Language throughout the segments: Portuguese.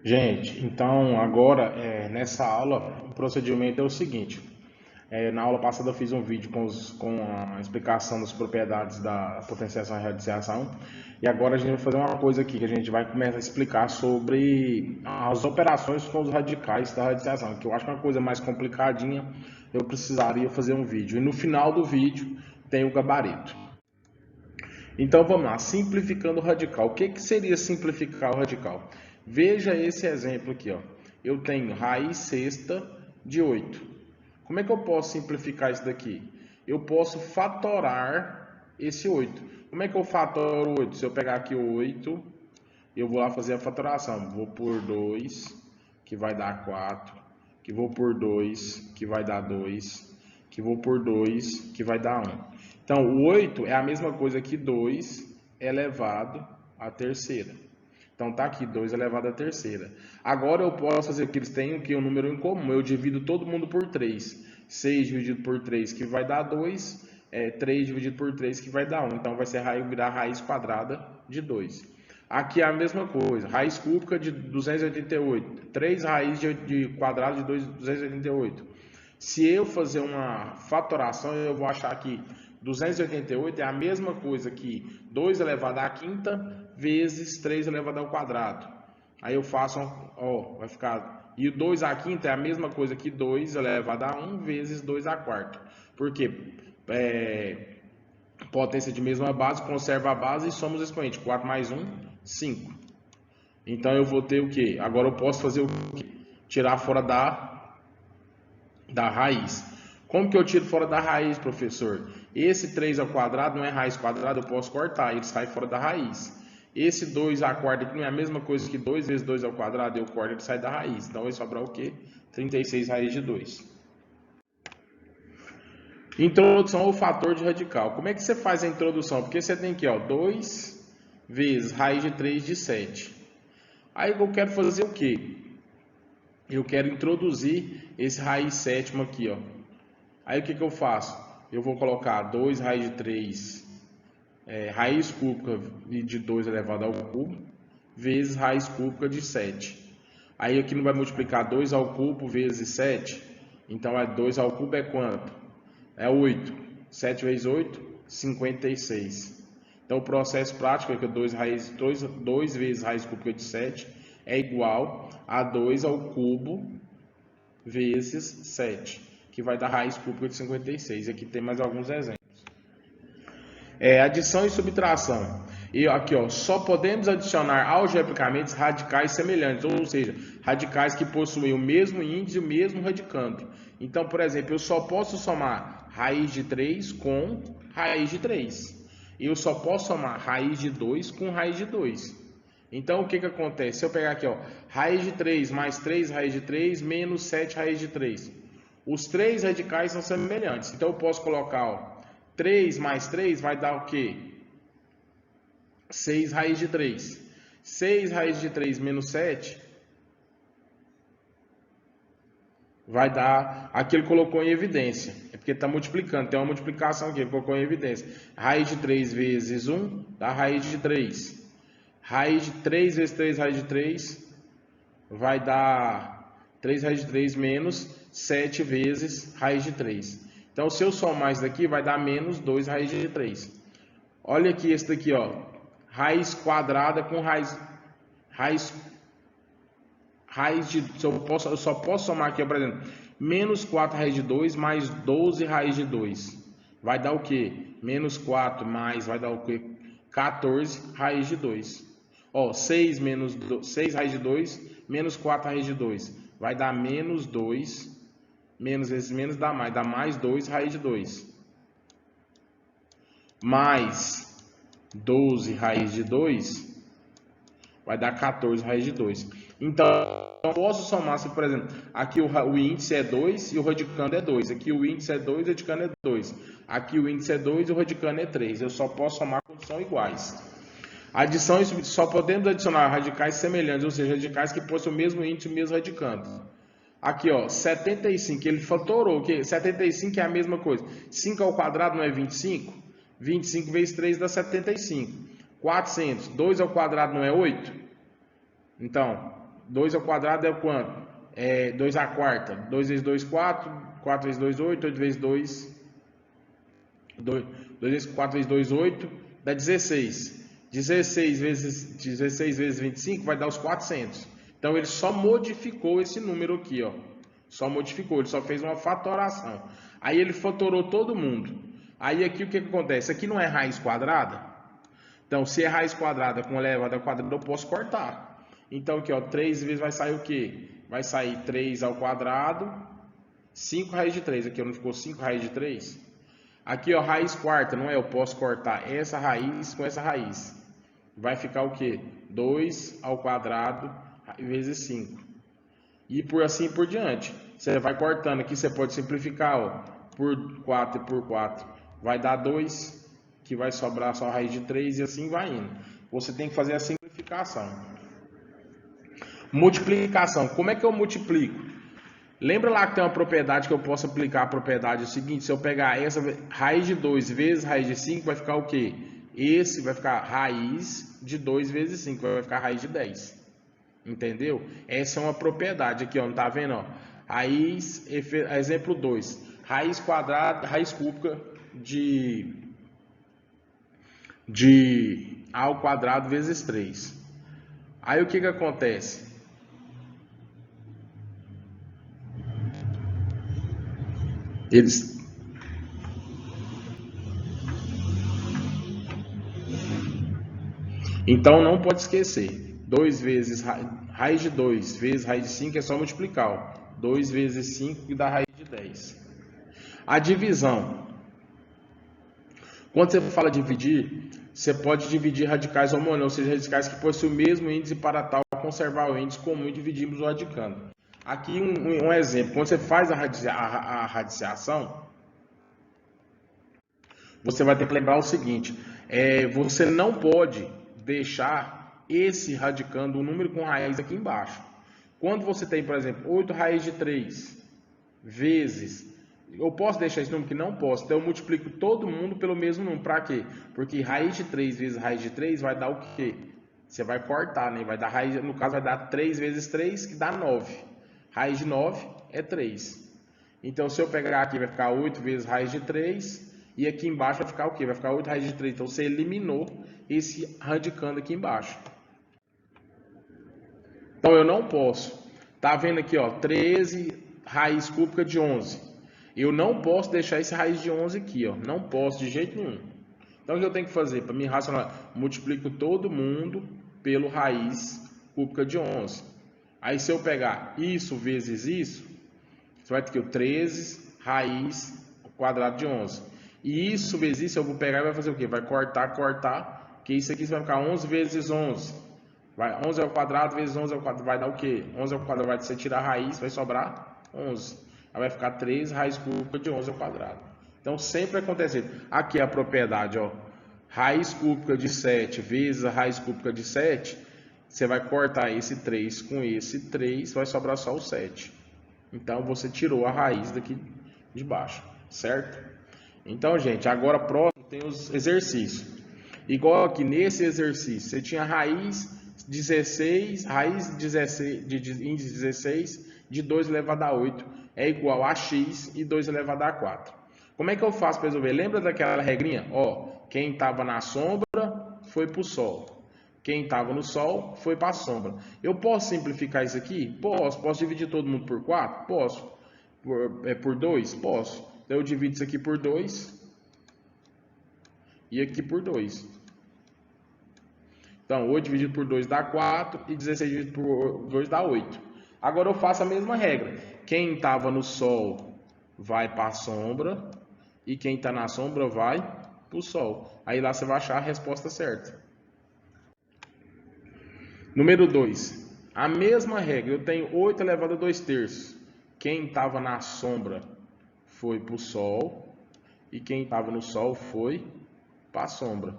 Gente, então agora nessa aula o procedimento é o seguinte. Na aula passada eu fiz um vídeo com a explicação das propriedades da potenciação e radiciação. E agora a gente vai fazer uma coisa aqui, que a gente vai começar a explicar sobre as operações com os radicais da radiciação, que eu acho que é uma coisa mais complicadinha, eu precisaria fazer um vídeo. E no final do vídeo tem o gabarito. Então vamos lá, simplificando o radical. O que, que seria simplificar o radical? Veja esse exemplo aqui, ó. Eu tenho raiz sexta de 8. Como é que eu posso simplificar isso daqui? Eu posso fatorar esse 8. Como é que eu fatoro 8? Se eu pegar aqui o 8, eu vou lá fazer a fatoração. Vou por 2, que vai dar 4. Que vou por 2, que vai dar 2. Que vou por 2, que vai dar 1. Então, o 8 é a mesma coisa que 2 elevado à terceira. Então, tá aqui, 2 elevado à terceira. Agora, eu posso fazer que eles têm um número em comum. Eu divido todo mundo por 3. 6 dividido por 3, que vai dar 2. 3 dividido por 3, que vai dar 1. Então, vai ser virar raiz quadrada de 2. Aqui é a mesma coisa. Raiz cúbica de 288. 3 raiz de quadrado de 288. Se eu fazer uma fatoração, eu vou achar que 288 é a mesma coisa que 2 elevado à quinta vezes 3 elevado ao quadrado. Aí eu faço, ó, vai ficar... E o 2 à quinta é a mesma coisa que 2 elevado a 1 vezes 2 à quarta. Por quê? Potência de mesma base, conserva a base e somos expoente. 4 mais 1, 5. Então eu vou ter o quê? Agora eu posso fazer o quê? Tirar fora da raiz. Como que eu tiro fora da raiz, professor? Esse 3 ao quadrado não é raiz quadrada, eu posso cortar, ele sai fora da raiz. Esse 2 à quarta aqui não é a mesma coisa que 2 vezes 2 ao quadrado, eu corto, ele sai da raiz. Então vai sobrar o quê? 36 raiz de 2. Introdução ao fator de radical. Como é que você faz a introdução? Porque você tem aqui, ó, 2 vezes raiz de 3 de 7. Aí eu quero fazer o quê? Eu quero introduzir esse raiz sétima aqui, ó. Aí o que eu faço? Eu vou colocar 2 raiz de 3, raiz cúbica de 2 elevado ao cubo, vezes raiz cúbica de 7. Aí aqui não vai multiplicar 2 ao cubo vezes 7. Então 2 ao cubo é quanto? É 8. 7 vezes 8, 56. Então o processo prático é que 2 vezes raiz cúbica de 7 é igual a 2 ao cubo vezes 7, que vai dar raiz cúbica de 56. Aqui tem mais alguns exemplos. Adição e subtração. E aqui, ó, só podemos adicionar algebricamente radicais semelhantes, ou seja, radicais que possuem o mesmo índice e o mesmo radicando. Então, por exemplo, eu só posso somar raiz de 3 com raiz de 3. Eu só posso somar raiz de 2 com raiz de 2. Então, o que que acontece? Se eu pegar aqui, ó, raiz de 3 mais 3 raiz de 3 menos 7 raiz de 3. Os três radicais são semelhantes. Então, eu posso colocar, ó, 3 mais 3 vai dar o quê? 6 raiz de 3. 6 raiz de 3 menos 7 vai dar... Aqui ele colocou em evidência. É porque está multiplicando. Tem uma multiplicação aqui, ele colocou em evidência. Raiz de 3 vezes 1 dá raiz de 3. Raiz de 3 vezes 3 raiz de 3 vai dar 3 raiz de 3 menos 7 vezes raiz de 3. Então, se eu somar isso daqui, vai dar menos 2 raiz de 3. Olha aqui esse daqui, ó. Raiz quadrada com raiz de... Eu só posso somar aqui, ó, por exemplo, menos 4 raiz de 2 mais 12 raiz de 2. Vai dar o quê? Menos 4 mais, vai dar o quê? 14 raiz de 2. Ó, 6 raiz de 2 menos 4 raiz de 2. Vai dar menos 2. Menos vezes menos dá mais 2 raiz de 2. Mais 12 raiz de 2 vai dar 14 raiz de 2. Então, eu posso somar, se por exemplo, aqui o índice é 2 e o radicando é 2. Aqui o índice é 2 e o radicando é 2. Aqui o índice é 2 e o radicando é 3. Eu só posso somar quando são iguais. Adição e subtração. Só podemos adicionar radicais semelhantes, ou seja, radicais que possuem o mesmo índice e o mesmo radicando. Aqui, ó, 75, ele fatorou, que 75 é a mesma coisa. 5 ao quadrado não é 25? 25 vezes 3 dá 75. 400, 2 ao quadrado não é 8? Então, 2 ao quadrado é quanto? 2 à quarta. 2 vezes 2, 4. 4 vezes 2, 8. 8 vezes 2, 2 vezes 4 vezes 2, 8. Dá 16. 16 vezes 25 vai dar os 400. Então, ele só modificou esse número aqui, ó. Só modificou, ele só fez uma fatoração. Aí, ele fatorou todo mundo. Aí, aqui, o que acontece? Aqui não é raiz quadrada? Então, se é raiz quadrada com elevado ao quadrado, eu posso cortar. Então, aqui, ó, 3 vezes vai sair o quê? Vai sair 3 ao quadrado, 5 raiz de 3. Aqui, ó, não ficou 5 raiz de 3? Aqui, ó, raiz quarta, não é? Eu posso cortar essa raiz com essa raiz. Vai ficar o quê? 2 ao quadrado vezes 5. E por assim por diante. Você vai cortando aqui, você pode simplificar, ó, por 4 e por 4. Vai dar 2, que vai sobrar só a raiz de 3 e assim vai indo. Você tem que fazer a simplificação. Multiplicação. Como é que eu multiplico? Lembra lá que tem uma propriedade que eu posso aplicar a propriedade seguinte? Se eu pegar essa raiz de 2 vezes raiz de 5, vai ficar o quê? Esse vai ficar raiz de 2 vezes 5, vai ficar raiz de 10. Entendeu? Essa é uma propriedade aqui, ó, não tá vendo, ó? Raiz, exemplo 2, raiz quadrada, raiz cúbica de a ao quadrado vezes 3. Aí o que que acontece? Então não pode esquecer. 2 vezes raiz de 2 vezes raiz de 5 é só multiplicar, ó. 2 vezes 5 que dá raiz de 10. A divisão. Quando você fala dividir, você pode dividir radicais homônios, ou seja, radicais que possuem o mesmo índice para tal conservar o índice comum e dividimos o radicando. Aqui um exemplo. Quando você faz a radiciação, você vai ter que lembrar o seguinte. Você não pode deixar esse radicando um número com raiz aqui embaixo. Quando você tem, por exemplo, 8 raiz de 3 vezes... Eu posso deixar esse número que não posso. Então eu multiplico todo mundo pelo mesmo número. Para quê? Porque raiz de 3 vezes raiz de 3 vai dar o quê? Você vai cortar, né? Vai dar raiz, no caso vai dar 3 vezes 3, que dá 9. Raiz de 9 é 3. Então se eu pegar aqui vai ficar 8 vezes raiz de 3. E aqui embaixo vai ficar o quê? Vai ficar 8 raiz de 3. Então você eliminou esse radicando aqui embaixo. Então eu não posso. Tá vendo aqui, ó, 13 raiz cúbica de 11. Eu não posso deixar esse raiz de 11 aqui, ó. Não posso de jeito nenhum. Então o que eu tenho que fazer? Para me racionar, multiplico todo mundo pelo raiz cúbica de 11. Aí se eu pegar isso vezes isso, você vai ter que o 13 raiz quadrado de 11. E isso vezes isso eu vou pegar e vai fazer o quê? Vai cortar, que isso aqui vai ficar 11 vezes 11. Vai 11 ao quadrado vezes 11 ao quadrado vai dar o quê? 11 ao quadrado vai você tirar a raiz, vai sobrar 11. Aí vai ficar 3 raiz cúbica de 11 ao quadrado. Então sempre vai acontecer. Aqui é a propriedade, ó. Raiz cúbica de 7 vezes a raiz cúbica de 7. Você vai cortar esse 3 com esse 3, vai sobrar só o 7. Então você tirou a raiz daqui de baixo, certo? Então, gente, agora próximo tem os exercícios. Igual aqui nesse exercício, você tinha raiz 16, raiz 16, de índice 16 de 2 elevado a 8 é igual a x e 2 elevado a 4. Como é que eu faço para resolver? Lembra daquela regrinha? Ó, quem estava na sombra foi para o sol. Quem estava no sol foi para a sombra. Eu posso simplificar isso aqui? Posso. Posso dividir todo mundo por 4? Posso. Por 2? Posso. Então eu divido isso aqui por 2 e aqui por 2. Então 8 dividido por 2 dá 4 e 16 dividido por 2 dá 8. Agora eu faço a mesma regra. Quem estava no sol vai para a sombra e quem está na sombra vai para o sol. Aí lá você vai achar a resposta certa. Número 2. A mesma regra. Eu tenho 8 elevado a 2 terços. Quem estava na sombra foi para o sol e quem estava no sol foi para a sombra.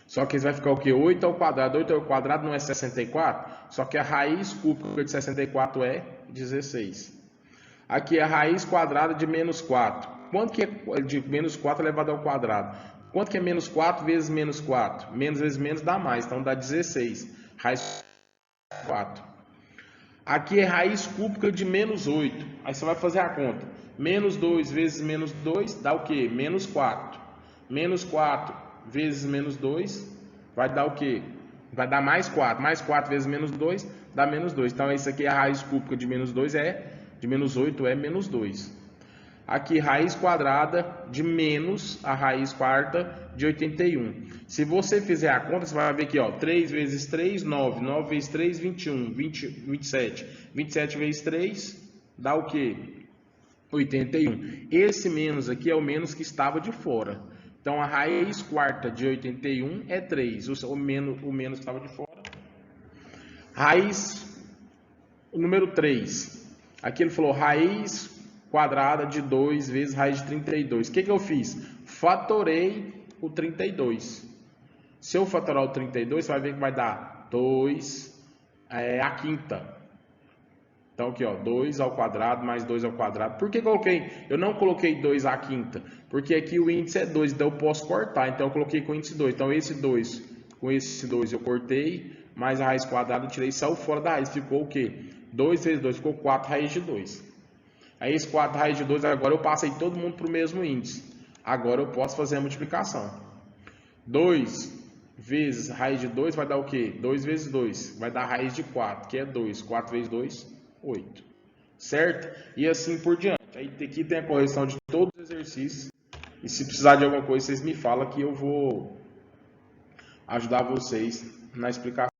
Só que vai ficar o quê? 8 ao quadrado. 8 ao quadrado não é 64? Só que a raiz cúbica de 64 é 16. Aqui é a raiz quadrada de menos 4. Quanto que é de menos 4 elevado ao quadrado? Quanto que é menos 4 vezes menos 4? Menos vezes menos dá mais, então dá 16. Raiz 4. Aqui é raiz cúbica de menos 8. Aí você vai fazer a conta. Menos 2 vezes menos 2 dá o quê? Menos 4. Menos 4 vezes menos 2 vai dar o quê? Vai dar mais 4. Mais 4 vezes menos 2 dá menos 2. Então, isso aqui é a raiz cúbica de menos 2 de menos 8 é menos 2. Aqui, raiz quadrada de menos a raiz quarta de 81. Se você fizer a conta, você vai ver aqui, ó, 3 vezes 3, 9. 9 vezes 3, 21. 27. 27 vezes 3 dá o quê? 81. Esse menos aqui é o menos que estava de fora. Então, a raiz quarta de 81 é 3. O menos que estava de fora. Raiz número 3. Aqui ele falou raiz quadrada de 2 vezes raiz de 32. O que eu fiz? Fatorei o 32. Se eu fatorar o 32, você vai ver que vai dar 2 a quinta. Então aqui, ó, 2 ao quadrado mais 2 ao quadrado. Por que eu não coloquei 2 à quinta? Porque aqui o índice é 2, então eu posso cortar. Então eu coloquei com o índice 2. Então esse 2, com esse 2 eu cortei, mais a raiz quadrada eu tirei, saiu fora da raiz. Ficou o quê? 2 vezes 2, ficou 4 raiz de 2. Aí esse 4 raiz de 2, agora eu passei todo mundo para o mesmo índice. Agora eu posso fazer a multiplicação. 2 vezes raiz de 2 vai dar o quê? 2 vezes 2 vai dar raiz de 4, que é 2. 4 vezes 2, 8. Certo? E assim por diante. Aí aqui tem a correção de todos os exercícios. E se precisar de alguma coisa, vocês me falam que eu vou ajudar vocês na explicação.